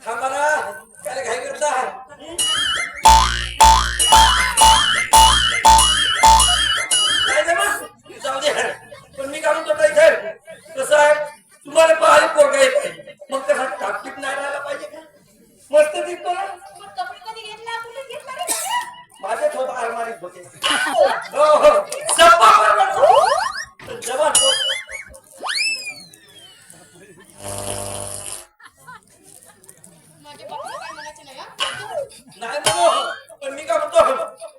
थांबा ना काय घाई करता काय जाऊ दे पण मी काय म्हणतो काय कसं आहे तुम्हाला पाहायला पोरगा येत आहे मग कसा टापटीप नाही राहायला पाहिजे का मस्त दिसतो ना माझ्या छोटा अलमारीत होते हो हो जवान नाही म्हणू पण मी काय म्हणतो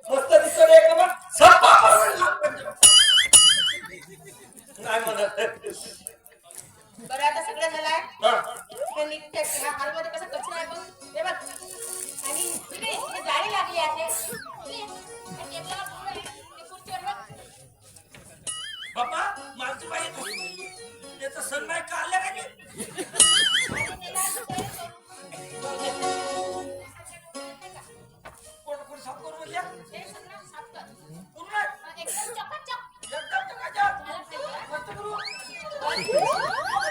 मस्त दिसतो रे का मग सप्पा नाही म्हणत बरं आता सगळं झालंय हॉलमध्ये कसा कचरा आहे बघ हे बघ आणि इकडे हे जाळी लागली आहे बाबा माझी बाई त्याचा सण नाही का आल्या का कोण साफ करून बोलल्या पूर्ण एकदम चकाचक एकदम चकाचक मस्त करू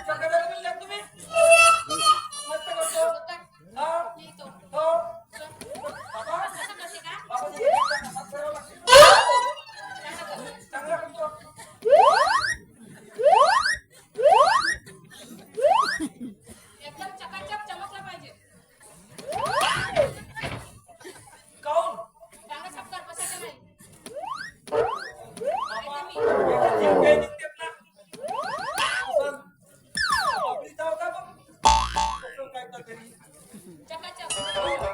चकाचक बोलल्या तुम्ही मस्त करतो हा हो बाबा बाबा चांगला करतो एकदम चकाचक चमकला पाहिजे काऊन चांगला छपकर बसायचं नाही बाबा जीव काही निघतेत ना आपली जाऊ का बघ काय तरी चकाचक